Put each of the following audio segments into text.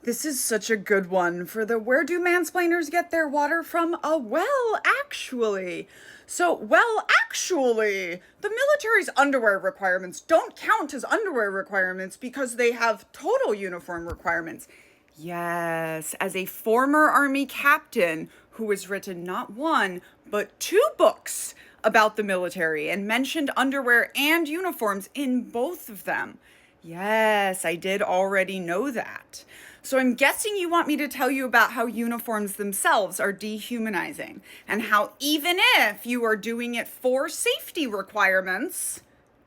This is such a good one for the where do mansplainers get their water from? Well, actually. The military's underwear requirements don't count as underwear requirements because they have total uniform requirements. Yes, as a former Army captain who has written not one, but two books about the military and mentioned underwear and uniforms in both of them. Yes, I did already know that. So I'm guessing you want me to tell you about how uniforms themselves are dehumanizing and how even if you are doing it for safety requirements,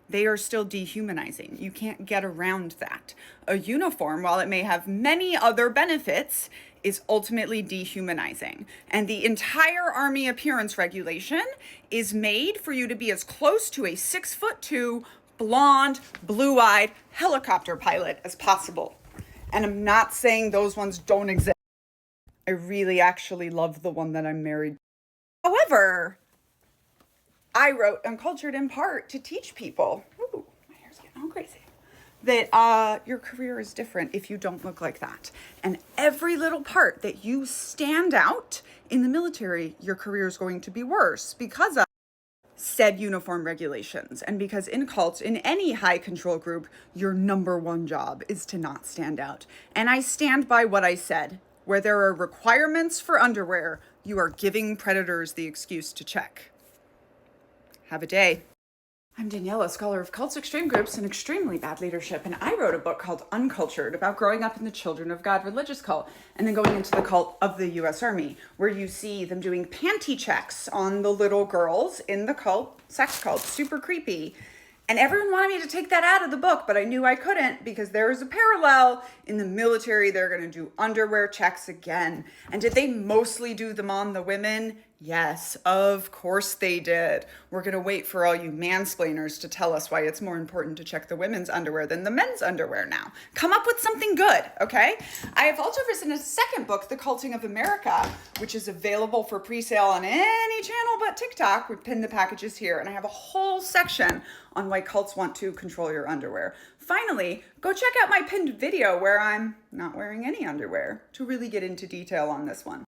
they are still dehumanizing. You can't get around that. A uniform, while it may have many other benefits, is ultimately dehumanizing. And the entire Army appearance regulation is made for you to be as close to a 6'2", blonde, blue-eyed helicopter pilot as possible. And I'm not saying those ones don't exist. I really actually love the one that I'm married to. However, I wrote Uncultured in part to teach people, ooh, my hair's getting all crazy, that your career is different if you don't look like that. And every little part that you stand out in the military, your career is going to be worse because of said uniform regulations. And because in cults, in any high control group, your number one job is to not stand out. And I stand by what I said. Where there are requirements for underwear, you are giving predators the excuse to check. Have a day. I'm Danielle, a scholar of cults, extreme groups, and extremely bad leadership, and I wrote a book called Uncultured about growing up in the Children of God religious cult and then going into the cult of the U.S. Army, where you see them doing panty checks on the little girls in the cult, sex cult, super creepy. And everyone wanted me to take that out of the book, but I knew I couldn't because there is a parallel. In the military, they're going to do underwear checks again. And did they mostly do them on the women? Yes, of course they did. We're going to wait for all you mansplainers to tell us why it's more important to check the women's underwear than the men's underwear now. Come up with something good, okay? I have also written a second book, The Culting of America, which is available for pre-sale on any channel but TikTok. We pinned the packages here, and I have a whole section on why cults want to control your underwear. Finally, go check out my pinned video where I'm not wearing any underwear to really get into detail on this one.